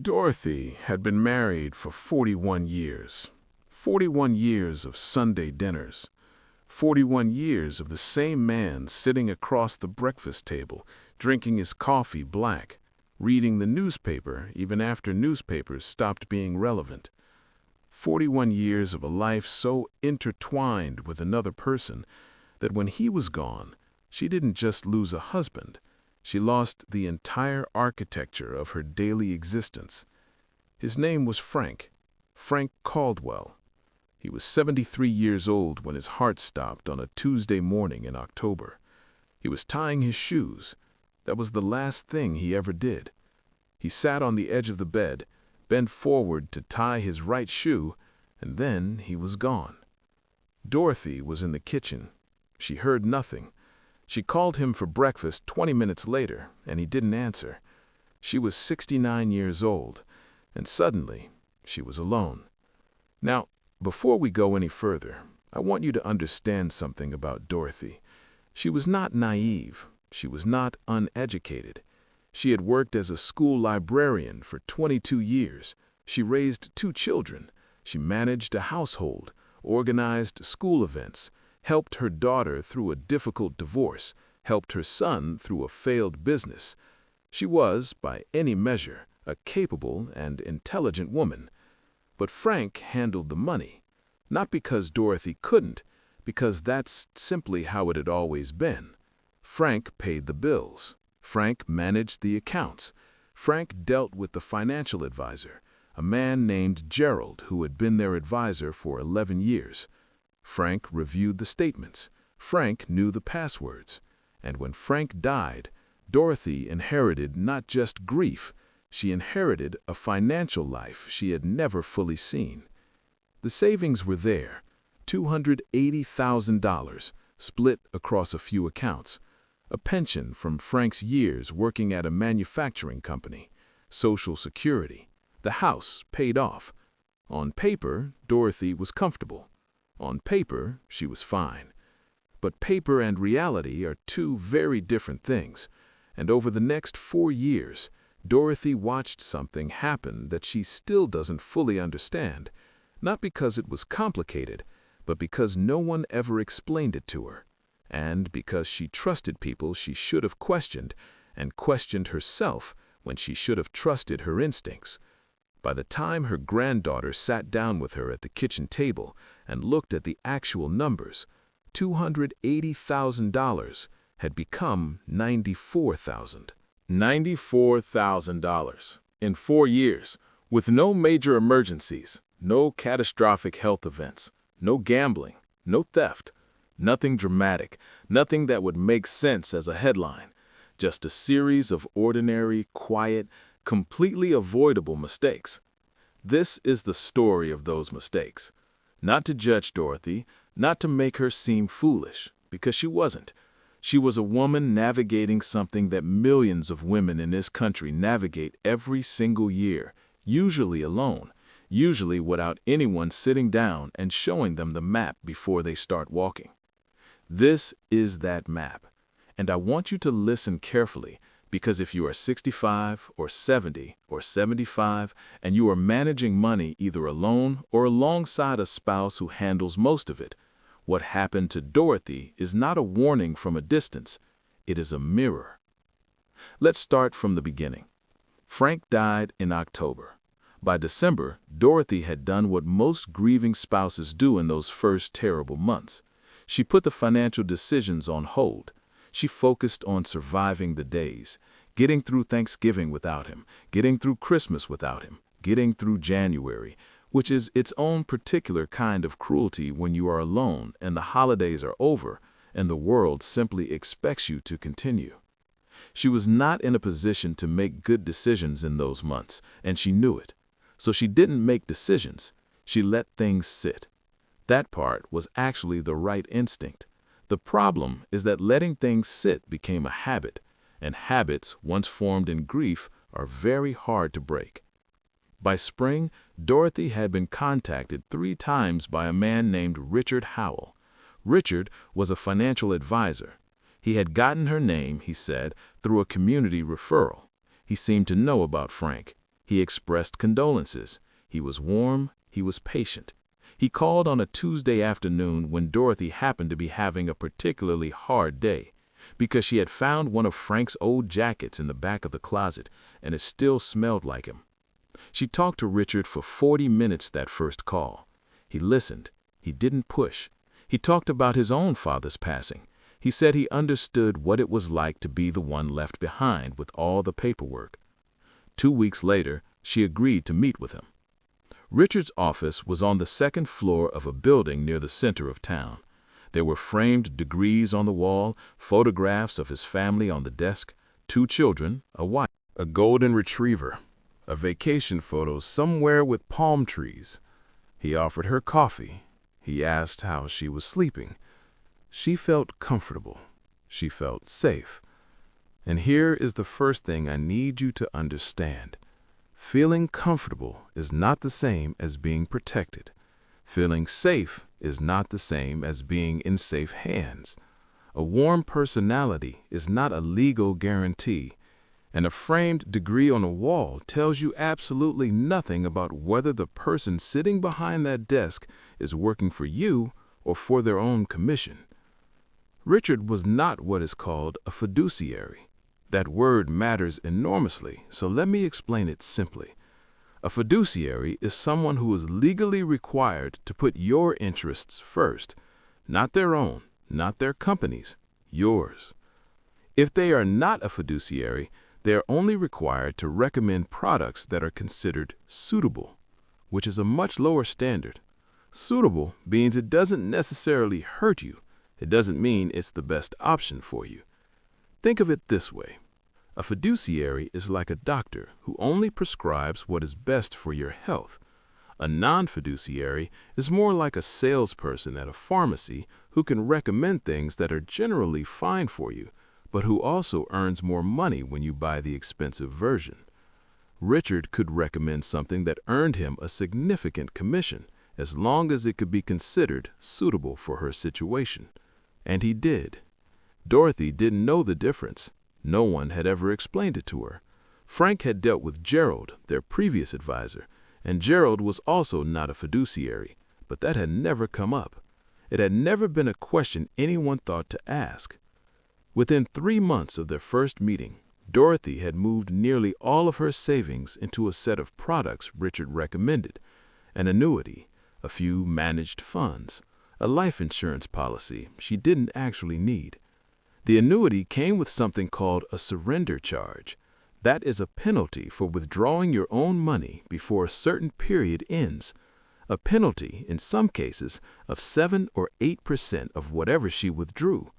Dorothy had been married for 41 years. 41 years of Sunday dinners. 41 years of the same man sitting across the breakfast table, drinking his coffee black, reading the newspaper even after newspapers stopped being relevant. 41 years of a life so intertwined with another person that when he was gone, she didn't just lose a husband, she lost the entire architecture of her daily existence. His name was Frank Caldwell. He was 73 years old when his heart stopped on a Tuesday morning in October. He was tying his shoes. That was the last thing he ever did. He sat on the edge of the bed, bent forward to tie his right shoe, and then he was gone. Dorothy was in the kitchen. She heard nothing. She called him for breakfast 20 minutes later, and he didn't answer. She was 69 years old, and suddenly she was alone. Now, before we go any further, I want you to understand something about Dorothy. She was not naive. She was not uneducated. She had worked as a school librarian for 22 years. She raised 2 children. She managed a household, organized school events, helped her daughter through a difficult divorce, helped her son through a failed business. She was, by any measure, a capable and intelligent woman. But Frank handled the money, not because Dorothy couldn't, because that's simply how it had always been. Frank paid the bills. Frank managed the accounts. Frank dealt with the financial advisor, a man named Gerald who had been their advisor for 11 years. Frank reviewed the statements. Frank knew the passwords. And when Frank died, Dorothy inherited not just grief, she inherited a financial life she had never fully seen. The savings were there, $280,000, split across a few accounts, a pension from Frank's years working at a manufacturing company, Social Security, the house paid off. On paper, Dorothy was comfortable. On paper, she was fine. But paper and reality are 2 very different things, and over the next 4 years, Dorothy watched something happen that she still doesn't fully understand, not because it was complicated, but because no one ever explained it to her, and because she trusted people she should have questioned, and questioned herself when she should have trusted her instincts. By the time her granddaughter sat down with her at the kitchen table and looked at the actual numbers, $280,000 had become $94,000. $94,000 in 4 years, with no major emergencies, no catastrophic health events, no gambling, no theft, nothing dramatic, nothing that would make sense as a headline, just a series of ordinary, quiet, completely avoidable mistakes. This is the story of those mistakes. Not to judge Dorothy, not to make her seem foolish, because she wasn't. She was a woman navigating something that millions of women in this country navigate every single year, usually alone, usually without anyone sitting down and showing them the map before they start walking. This is that map, and I want you to listen carefully, because if you are 65 or 70 or 75 and you are managing money either alone or alongside a spouse who handles most of it, what happened to Dorothy is not a warning from a distance, it is a mirror. Let's start from the beginning. Frank died in October. By December, Dorothy had done what most grieving spouses do in those first terrible months. She put the financial decisions on hold. She focused on surviving the days, getting through Thanksgiving without him, getting through Christmas without him, getting through January, which is its own particular kind of cruelty when you are alone and the holidays are over and the world simply expects you to continue. She was not in a position to make good decisions in those months, and she knew it. So she didn't make decisions. She let things sit. That part was actually the right instinct. The problem is that letting things sit became a habit, and habits, once formed in grief, are very hard to break. By spring, Dorothy had been contacted 3 times by a man named Richard Howell. Richard was a financial advisor. He had gotten her name, he said, through a community referral. He seemed to know about Frank. He expressed condolences. He was warm. He was patient. He called on a Tuesday afternoon when Dorothy happened to be having a particularly hard day, because she had found one of Frank's old jackets in the back of the closet, and it still smelled like him. She talked to Richard for 40 minutes that first call. He listened. He didn't push. He talked about his own father's passing. He said he understood what it was like to be the one left behind with all the paperwork. 2 weeks later, she agreed to meet with him. Richard's office was on the second floor of a building near the center of town. There were framed degrees on the wall, photographs of his family on the desk, 2 children, a wife, A golden retriever, a vacation photo somewhere with palm trees. He offered her coffee. He asked how she was sleeping. She felt comfortable. She felt safe. And here is the first thing I need you to understand. Feeling comfortable is not the same as being protected. Feeling safe is not the same as being in safe hands. A warm personality is not a legal guarantee, and a framed degree on a wall tells you absolutely nothing about whether the person sitting behind that desk is working for you or for their own commission. Richard was not what is called a fiduciary. That word matters enormously, so let me explain it simply. A fiduciary is someone who is legally required to put your interests first, not their own, not their company's, yours. If they are not a fiduciary, they are only required to recommend products that are considered suitable, which is a much lower standard. Suitable means it doesn't necessarily hurt you. It doesn't mean it's the best option for you. Think of it this way. A fiduciary is like a doctor who only prescribes what is best for your health. A non-fiduciary is more like a salesperson at a pharmacy who can recommend things that are generally fine for you, but who also earns more money when you buy the expensive version. Richard could recommend something that earned him a significant commission, as long as it could be considered suitable for her situation. And he did. Dorothy didn't know the difference. No one had ever explained it to her. Frank had dealt with Gerald, their previous advisor, and Gerald was also not a fiduciary, but that had never come up. It had never been a question anyone thought to ask. Within 3 months of their first meeting, Dorothy had moved nearly all of her savings into a set of products Richard recommended: an annuity, a few managed funds, a life insurance policy she didn't actually need. The annuity came with something called a surrender charge. That is a penalty for withdrawing your own money before a certain period ends. A penalty, in some cases, of 7 or 8% of whatever she withdrew.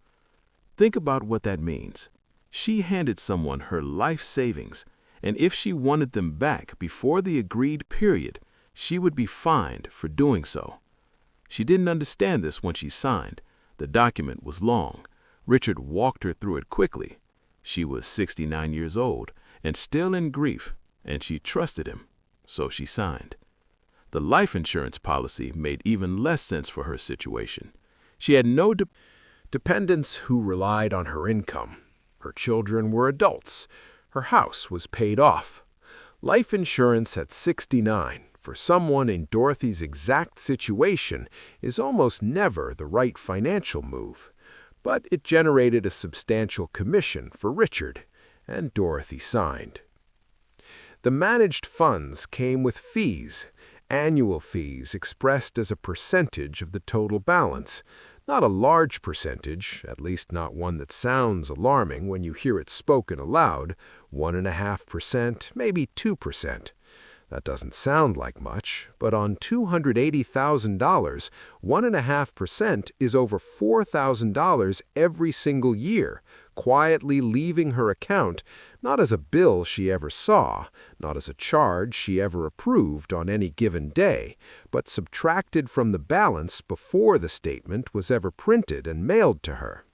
Think about what that means. She handed someone her life savings, and if she wanted them back before the agreed period, she would be fined for doing so. She didn't understand this when she signed. The document was long. Richard walked her through it quickly. She was 69 years old and still in grief, and she trusted him, so she signed. The life insurance policy made even less sense for her situation. She had no dependents who relied on her income. Her children were adults. Her house was paid off. Life insurance at 69 for someone in Dorothy's exact situation is almost never the right financial move. But it generated a substantial commission for Richard, and Dorothy signed. The managed funds came with fees, annual fees expressed as a percentage of the total balance. Not a large percentage, at least not one that sounds alarming when you hear it spoken aloud, 1.5%, maybe 2%. That doesn't sound like much, but on $280,000, 1.5% is over $4,000 every single year, quietly leaving her account, not as a bill she ever saw, not as a charge she ever approved on any given day, but subtracted from the balance before the statement was ever printed and mailed to her.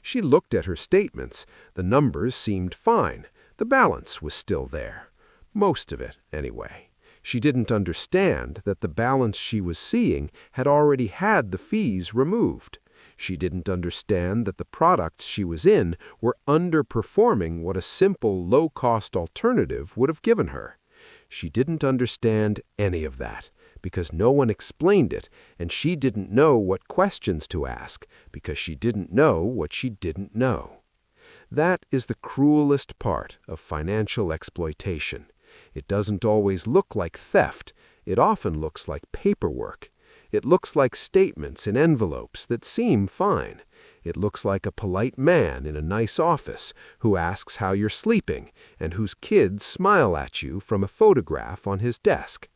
She looked at her statements. The numbers seemed fine. The balance was still there. Most of it, anyway. She didn't understand that the balance she was seeing had already had the fees removed. She didn't understand that the products she was in were underperforming what a simple, low-cost alternative would have given her. She didn't understand any of that, because no one explained it, and she didn't know what questions to ask, because she didn't know what she didn't know. That is the cruelest part of financial exploitation. It doesn't always look like theft. It often looks like paperwork. It looks like statements in envelopes that seem fine. It looks like a polite man in a nice office who asks how you're sleeping and whose kids smile at you from a photograph on his desk.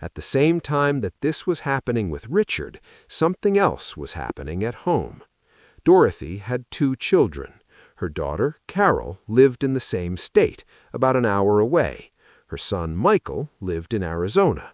At the same time that this was happening with Richard, something else was happening at home. Dorothy had 2 children. Her daughter, Carol, lived in the same state, about an hour away. Her son, Michael, lived in Arizona.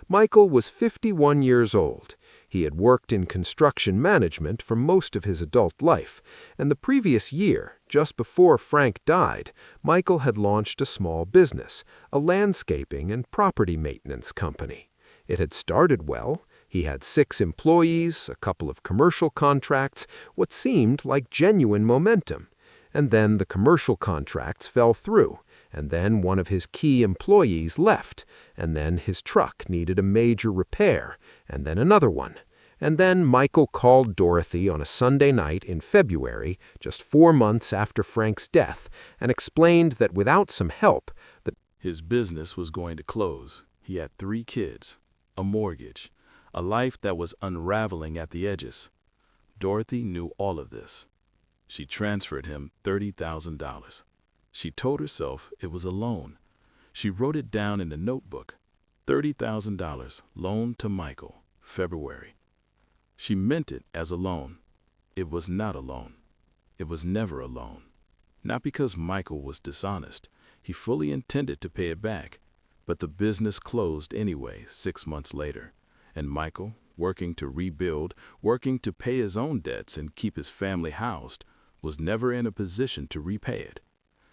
Michael was 51 years old. He had worked in construction management for most of his adult life, and the previous year, just before Frank died, Michael had launched a small business, a landscaping and property maintenance company. It had started well. He had 6 employees, a couple of commercial contracts, what seemed like genuine momentum. And then the commercial contracts fell through, and then one of his key employees left, and then his truck needed a major repair, and then another one. And then Michael called Dorothy on a Sunday night in February, just 4 months after Frank's death, and explained that without some help, His business was going to close. He had 3 kids, a mortgage, a life that was unraveling at the edges. Dorothy knew all of this. She transferred him $30,000. She told herself it was a loan. She wrote it down in a notebook. $30,000 loan to Michael, February. She meant it as a loan. It was not a loan. It was never a loan. Not because Michael was dishonest. He fully intended to pay it back. But the business closed anyway 6 months later. And Michael, working to rebuild, working to pay his own debts and keep his family housed, was never in a position to repay it.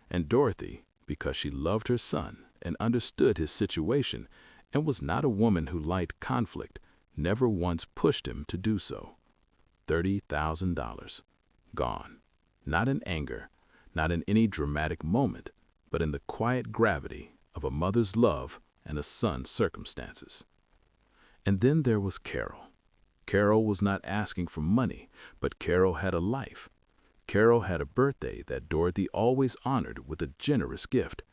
And Dorothy, because she loved her son and understood his situation and was not a woman who liked conflict, never once pushed him to do so. $30,000. Gone. Not in anger, not in any dramatic moment, but in the quiet gravity of a mother's love and a son's circumstances. And then there was Carol. Carol was not asking for money, but Carol had a life. Carol had a birthday that Dorothy always honored with a generous gift.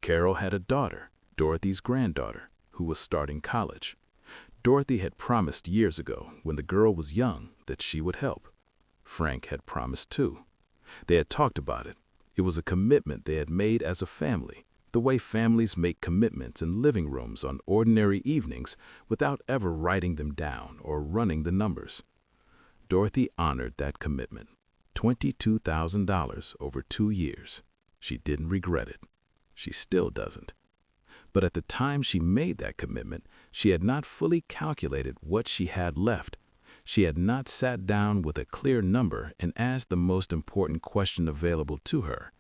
Carol had a daughter, Dorothy's granddaughter, who was starting college. Dorothy had promised years ago, when the girl was young, that she would help. Frank had promised too. They had talked about it. It was a commitment they had made as a family, the way families make commitments in living rooms on ordinary evenings without ever writing them down or running the numbers. Dorothy honored that commitment. $22,000 over 2 years. She didn't regret it. She still doesn't. But at the time she made that commitment, she had not fully calculated what she had left. She had not sat down with a clear number and asked the most important question available to her.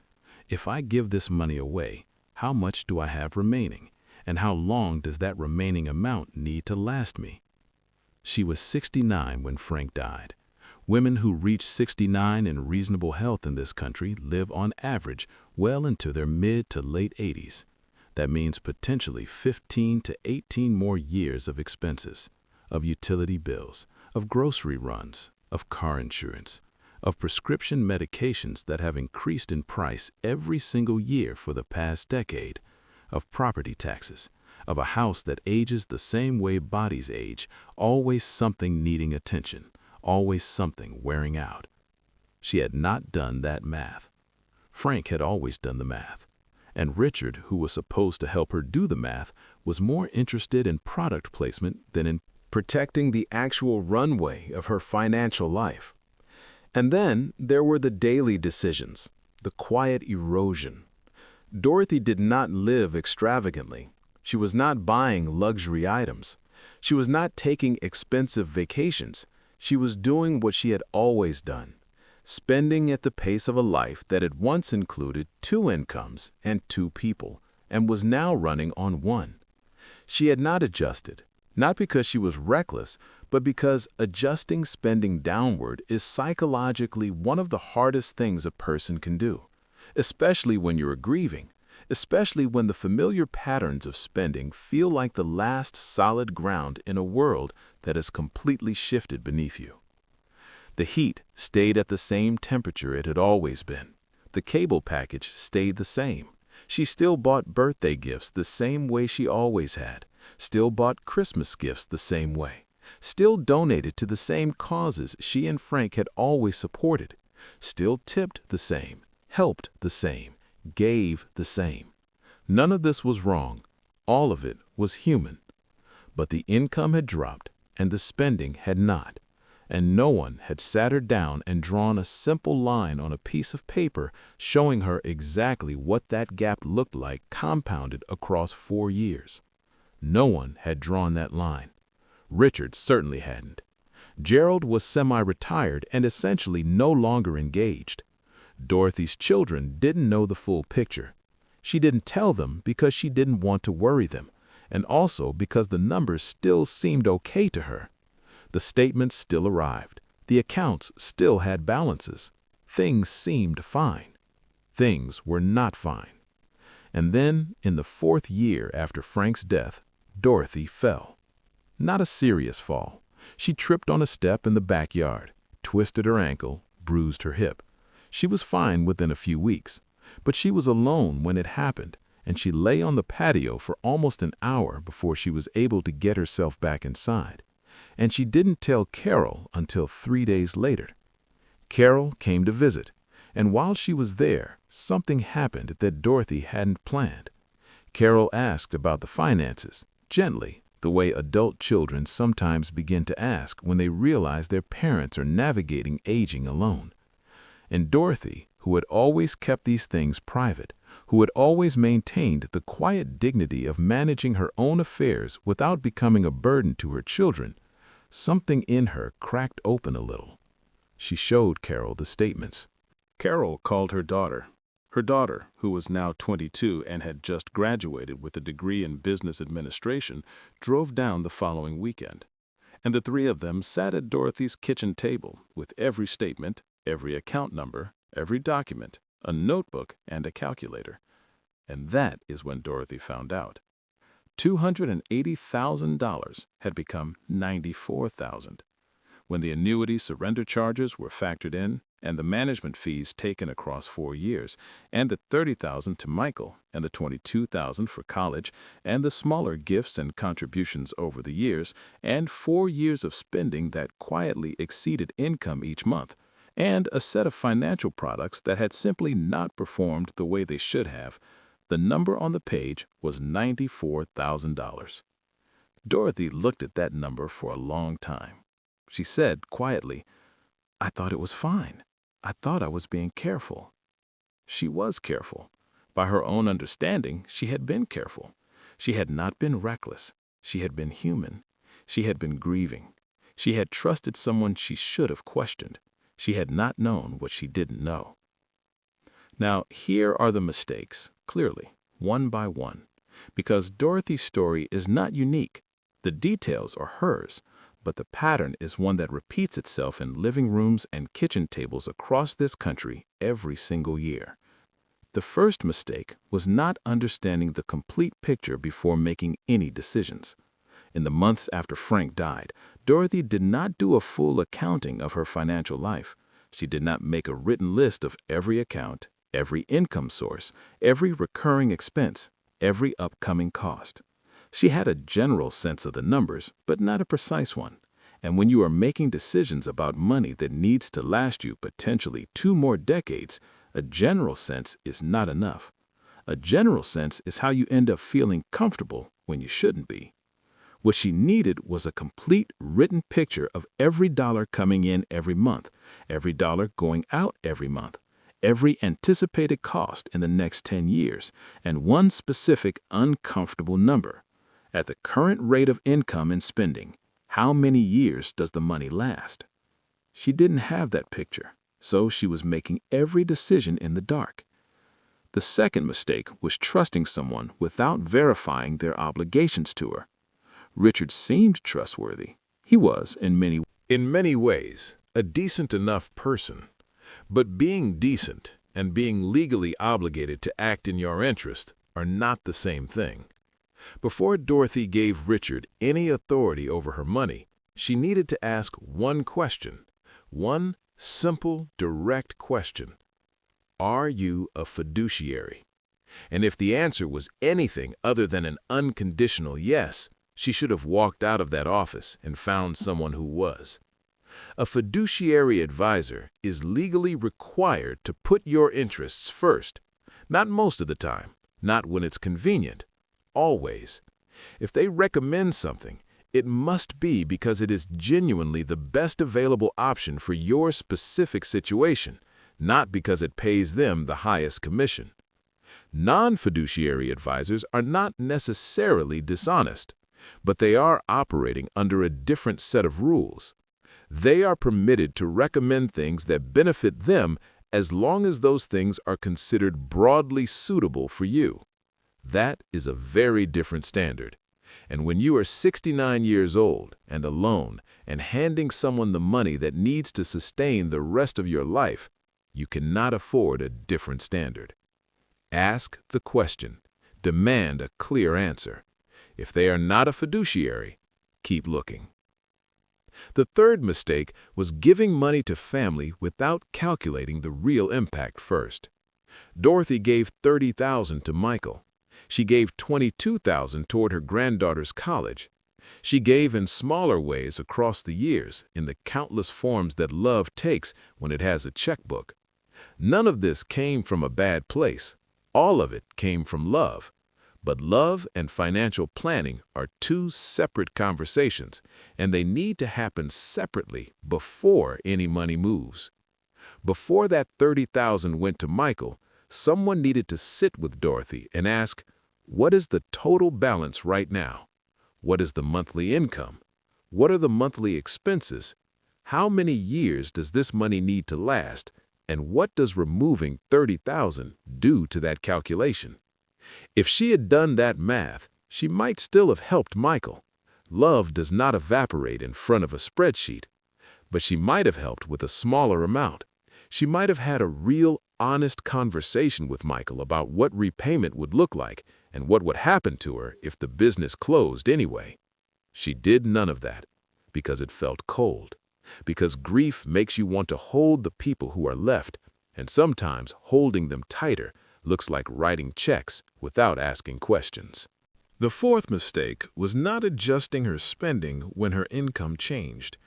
If I give this money away, how much do I have remaining? And how long does that remaining amount need to last me? She was 69 when Frank died. Women who reach 69 in reasonable health in this country live on average well into their mid to late 80s. That means potentially 15 to 18 more years of expenses, of utility bills, of grocery runs, of car insurance, of prescription medications that have increased in price every single year for the past decade, of property taxes, of a house that ages the same way bodies age, always something needing attention, always something wearing out. She had not done that math. Frank had always done the math. And Richard, who was supposed to help her do the math, was more interested in product placement than in protecting the actual runway of her financial life. And then there were the daily decisions, the quiet erosion. Dorothy did not live extravagantly. She was not buying luxury items. She was not taking expensive vacations. She was doing what she had always done, spending at the pace of a life that had once included 2 incomes and 2 people, and was now running on 1. She had not adjusted, not because she was reckless, but because adjusting spending downward is psychologically one of the hardest things a person can do, especially when you are grieving, especially when the familiar patterns of spending feel like the last solid ground in a world that has completely shifted beneath you. The heat stayed at the same temperature it had always been. The cable package stayed the same. She still bought birthday gifts the same way she always had, still bought Christmas gifts the same way, still donated to the same causes she and Frank had always supported, still tipped the same, helped the same, gave the same. None of this was wrong. All of it was human. But the income had dropped and the spending had not, and no one had sat her down and drawn a simple line on a piece of paper showing her exactly what that gap looked like compounded across 4 years. No one had drawn that line. Richard certainly hadn't. Gerald was semi-retired and essentially no longer engaged. Dorothy's children didn't know the full picture. She didn't tell them because she didn't want to worry them, and also because the numbers still seemed okay to her. The statements still arrived. The accounts still had balances. Things seemed fine. Things were not fine. And then, in the 4th year after Frank's death, Dorothy fell. Not a serious fall. She tripped on a step in the backyard, twisted her ankle, bruised her hip. She was fine within a few weeks, but she was alone when it happened, and she lay on the patio for almost an hour before she was able to get herself back inside. And she didn't tell Carol until 3 days later. Carol came to visit, and while she was there, something happened that Dorothy hadn't planned. Carol asked about the finances, gently, the way adult children sometimes begin to ask when they realize their parents are navigating aging alone. And Dorothy, who had always kept these things private, who had always maintained the quiet dignity of managing her own affairs without becoming a burden to her children, something in her cracked open a little. She showed Carol the statements. Carol called her daughter. Her daughter, who was now 22 and had just graduated with a degree in business administration, drove down the following weekend. And the three of them sat at Dorothy's kitchen table with every statement, every account number, every document, a notebook, and a calculator. And that is when Dorothy found out. $280,000 had become $94,000. When the annuity surrender charges were factored in, and the management fees taken across 4 years, and the $30,000 to Michael, and the $22,000 for college, and the smaller gifts and contributions over the years, and 4 years of spending that quietly exceeded income each month, and a set of financial products that had simply not performed the way they should have, the number on the page was $94,000. Dorothy looked at that number for a long time. She said quietly, "I thought it was fine. I thought I was being careful." She was careful. By her own understanding, she had been careful. She had not been reckless. She had been human. She had been grieving. She had trusted someone she should have questioned. She had not known what she didn't know. Now, here are the mistakes, clearly, one by one, because Dorothy's story is not unique. The details are hers, but the pattern is one that repeats itself in living rooms and kitchen tables across this country every single year. The first mistake was not understanding the complete picture before making any decisions. In the months after Frank died, Dorothy did not do a full accounting of her financial life. She did not make a written list of every account, every income source, every recurring expense, every upcoming cost. She had a general sense of the numbers, but not a precise one. And when you are making decisions about money that needs to last you potentially 2 more decades, a general sense is not enough. A general sense is how you end up feeling comfortable when you shouldn't be. What she needed was a complete written picture of every dollar coming in every month, every dollar going out every month, every anticipated cost in the next 10 years, and one specific uncomfortable number. At the current rate of income and spending, how many years does the money last? She didn't have that picture, so she was making every decision in the dark. The second mistake was trusting someone without verifying their obligations to her. Richard seemed trustworthy. He was, in many ways, a decent enough person. But being decent and being legally obligated to act in your interest are not the same thing. Before Dorothy gave Richard any authority over her money, she needed to ask one question, one simple, direct question. Are you a fiduciary? And if the answer was anything other than an unconditional yes, she should have walked out of that office and found someone who was. A fiduciary advisor is legally required to put your interests first, not most of the time, not when it's convenient, always. If they recommend something, it must be because it is genuinely the best available option for your specific situation, not because it pays them the highest commission. Non-fiduciary advisors are not necessarily dishonest, but they are operating under a different set of rules. They are permitted to recommend things that benefit them as long as those things are considered broadly suitable for you. That is a very different standard. And when you are 69 years old and alone and handing someone the money that needs to sustain the rest of your life, you cannot afford a different standard. Ask the question. Demand a clear answer. If they are not a fiduciary, keep looking. The third mistake was giving money to family without calculating the real impact first. Dorothy gave $30,000 to Michael. She gave $22,000 toward her granddaughter's college. She gave in smaller ways across the years in the countless forms that love takes when it has a checkbook. None of this came from a bad place. All of it came from love. But love and financial planning are two separate conversations, and they need to happen separately before any money moves. Before that $30,000 went to Michael, someone needed to sit with Dorothy and ask, what is the total balance right now? What is the monthly income? What are the monthly expenses? How many years does this money need to last? And what does removing $30,000 do to that calculation? If she had done that math, she might still have helped Michael. Love does not evaporate in front of a spreadsheet. But she might have helped with a smaller amount. She might have had a real, honest conversation with Michael about what repayment would look like and what would happen to her if the business closed anyway. She did none of that because it felt cold. Because grief makes you want to hold the people who are left, and sometimes holding them tighter looks like writing checks without asking questions. The fourth mistake was not adjusting her spending when her income changed.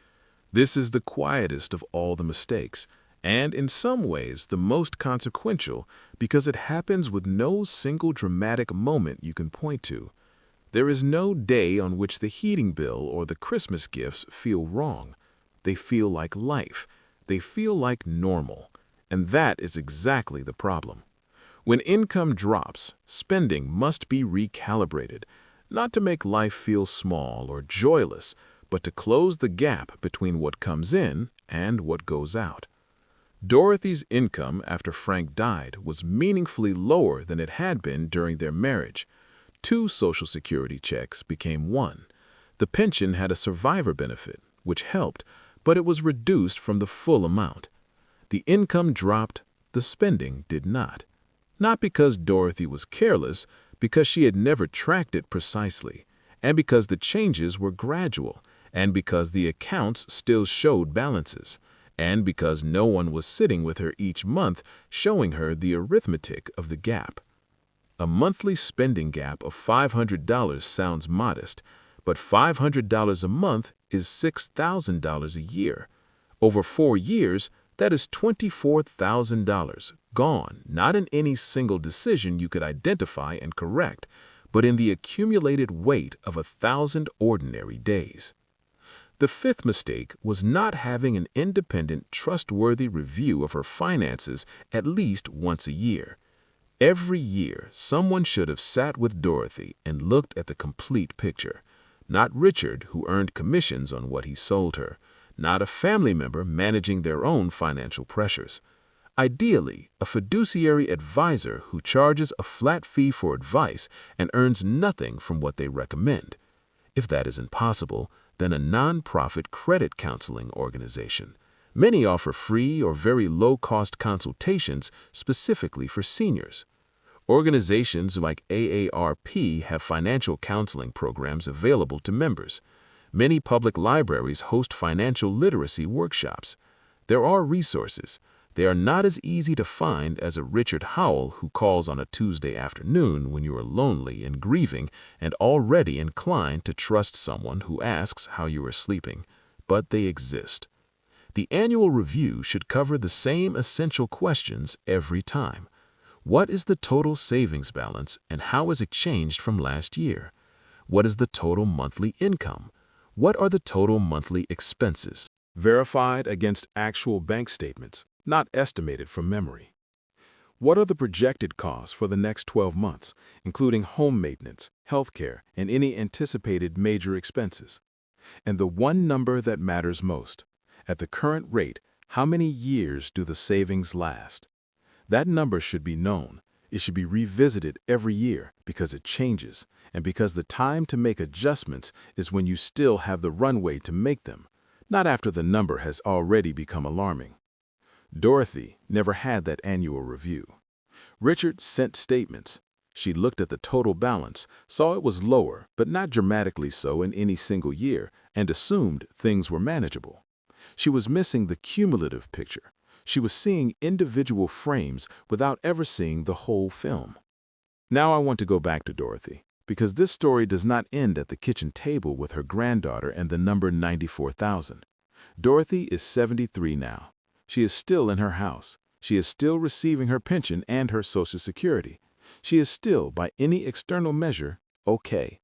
This is the quietest of all the mistakes, and in some ways the most consequential because it happens with no single dramatic moment you can point to. There is no day on which the heating bill or the Christmas gifts feel wrong. They feel like life. They feel like normal. And that is exactly the problem. When income drops, spending must be recalibrated, not to make life feel small or joyless, but to close the gap between what comes in and what goes out. Dorothy's income after Frank died was meaningfully lower than it had been during their marriage. 2 Social Security checks became 1. The pension had a survivor benefit, which helped, but it was reduced from the full amount. The income dropped, the spending did not. Not because Dorothy was careless, because she had never tracked it precisely, and because the changes were gradual, and because the accounts still showed balances, and because no one was sitting with her each month showing her the arithmetic of the gap. A monthly spending gap of $500 sounds modest, but $500 a month is $6,000 a year. Over 4 years, that is $24,000 gone, not in any single decision you could identify and correct, but in the accumulated weight of 1,000 ordinary days. The 5th mistake was not having an independent, trustworthy review of her finances at least once a year. Every year, someone should have sat with Dorothy and looked at the complete picture. Not Richard, who earned commissions on what he sold her. Not a family member managing their own financial pressures. Ideally, a fiduciary advisor who charges a flat fee for advice and earns nothing from what they recommend. If that isn't possible, then a non-profit credit counseling organization. Many offer free or very low-cost consultations specifically for seniors. Organizations like AARP have financial counseling programs available to members. Many public libraries host financial literacy workshops. There are resources. They are not as easy to find as a Richard Howell who calls on a Tuesday afternoon when you are lonely and grieving and already inclined to trust someone who asks how you are sleeping. But they exist. The annual review should cover the same essential questions every time. What is the total savings balance and how is it changed from last year? What is the total monthly income? What are the total monthly expenses? Verified against actual bank statements, not estimated from memory. What are the projected costs for the next 12 months, including home maintenance, healthcare, and any anticipated major expenses? And the one number that matters most, at the current rate, how many years do the savings last? That number should be known. It should be revisited every year because it changes, and because the time to make adjustments is when you still have the runway to make them, not after the number has already become alarming. Dorothy never had that annual review. Richard sent statements. She looked at the total balance, saw it was lower, but not dramatically so in any single year, and assumed things were manageable. She was missing the cumulative picture. She was seeing individual frames without ever seeing the whole film. Now I want to go back to Dorothy, because this story does not end at the kitchen table with her granddaughter and the number 94,000. Dorothy is 73 now. She is still in her house. She is still receiving her pension and her Social Security. She is still, by any external measure, okay.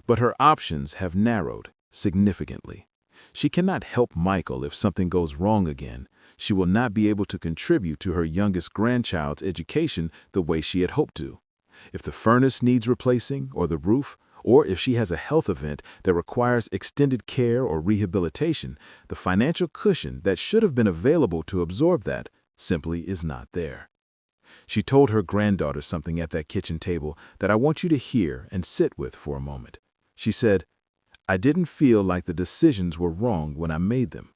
But her options have narrowed significantly. She cannot help Michael if something goes wrong again. She will not be able to contribute to her youngest grandchild's education the way she had hoped to. If the furnace needs replacing, or the roof, or if she has a health event that requires extended care or rehabilitation, the financial cushion that should have been available to absorb that simply is not there. She told her granddaughter something at that kitchen table that I want you to hear and sit with for a moment. She said, "I didn't feel like the decisions were wrong when I made them.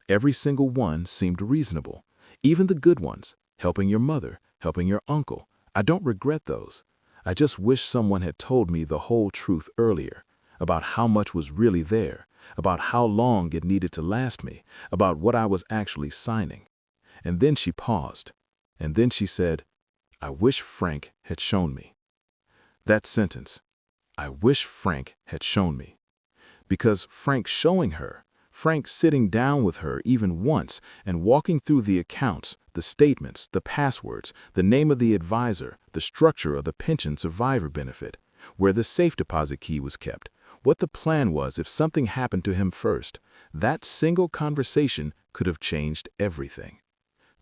Every single one seemed reasonable, even the good ones, helping your mother, helping your uncle. I don't regret those. I just wish someone had told me the whole truth earlier, about how much was really there, about how long it needed to last me, about what I was actually signing." And then she paused, and then she said, "I wish Frank had shown me." That sentence, "I wish Frank had shown me." Because Frank showing her, Frank sitting down with her even once and walking through the accounts, the statements, the passwords, the name of the advisor, the structure of the pension survivor benefit, where the safe deposit key was kept, what the plan was if something happened to him first, that single conversation could have changed everything.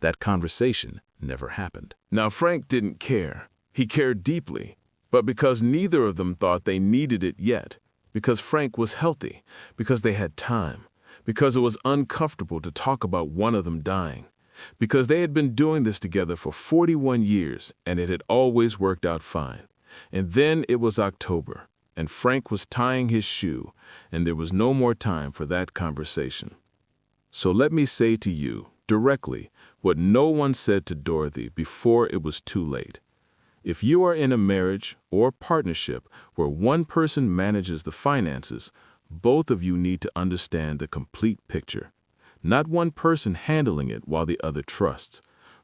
That conversation never happened. Now, Frank didn't care. He cared deeply, but because neither of them thought they needed it yet, because Frank was healthy, because they had time, because it was uncomfortable to talk about one of them dying, because they had been doing this together for 41 years and it had always worked out fine. And then it was October, and Frank was tying his shoe, and there was no more time for that conversation. So let me say to you, directly, what no one said to Dorothy before it was too late. If you are in a marriage or partnership where one person manages the finances, both of you need to understand the complete picture. Not one person handling it while the other trusts.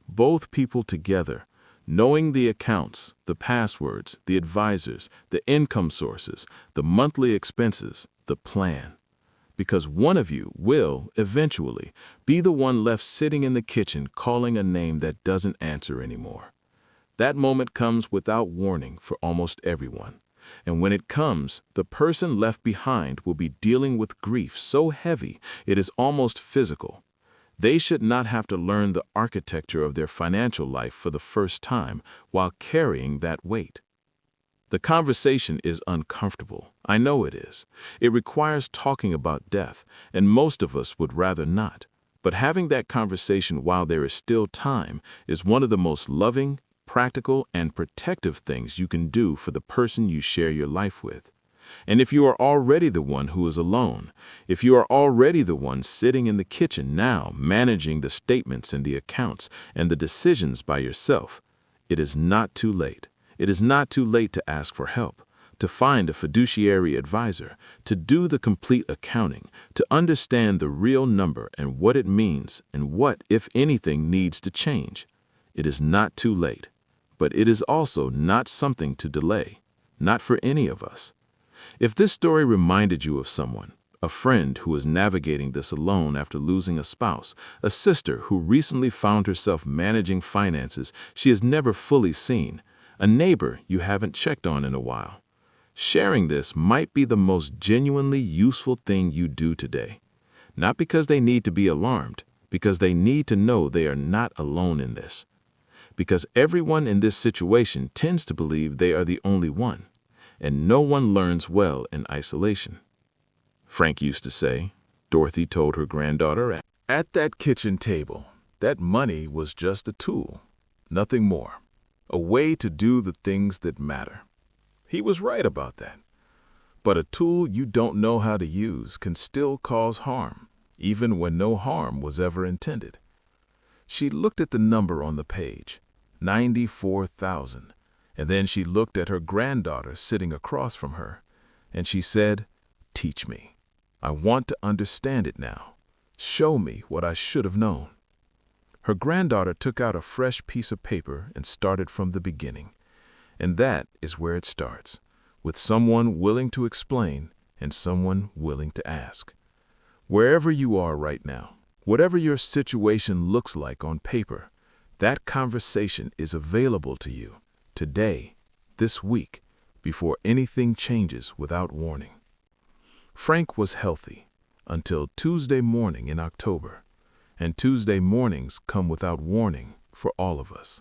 Both people together, knowing the accounts, the passwords, the advisors, the income sources, the monthly expenses, the plan. Because one of you will, eventually, be the one left sitting in the kitchen calling a name that doesn't answer anymore. That moment comes without warning for almost everyone. And when it comes, the person left behind will be dealing with grief so heavy it is almost physical. They should not have to learn the architecture of their financial life for the first time while carrying that weight. The conversation is uncomfortable. I know it is. It requires talking about death, and most of us would rather not. But having that conversation while there is still time is one of the most loving, practical, and protective things you can do for the person you share your life with. And if you are already the one who is alone, if you are already the one sitting in the kitchen now managing the statements and the accounts and the decisions by yourself, it is not too late. It is not too late to ask for help, to find a fiduciary advisor, to do the complete accounting, to understand the real number and what it means and what, if anything, needs to change. It is not too late, but it is also not something to delay, not for any of us. If this story reminded you of someone, a friend who is navigating this alone after losing a spouse, a sister who recently found herself managing finances she has never fully seen, a neighbor you haven't checked on in a while, sharing this might be the most genuinely useful thing you do today. Not because they need to be alarmed, because they need to know they are not alone in this. Because everyone in this situation tends to believe they are the only one, and no one learns well in isolation. Frank used to say, Dorothy told her granddaughter, At that kitchen table, that money was just a tool, nothing more, a way to do the things that matter. He was right about that. But a tool you don't know how to use can still cause harm, even when no harm was ever intended. She looked at the number on the page, 94,000, and then she looked at her granddaughter sitting across from her, and she said, Teach me. I want to understand it now. Show me what I should have known. Her granddaughter took out a fresh piece of paper and started from the beginning. And that is where it starts, with someone willing to explain and someone willing to ask. Wherever you are right now, whatever your situation looks like on paper, that conversation is available to you today, this week, before anything changes without warning. Frank was healthy until Tuesday morning in October, and Tuesday mornings come without warning for all of us.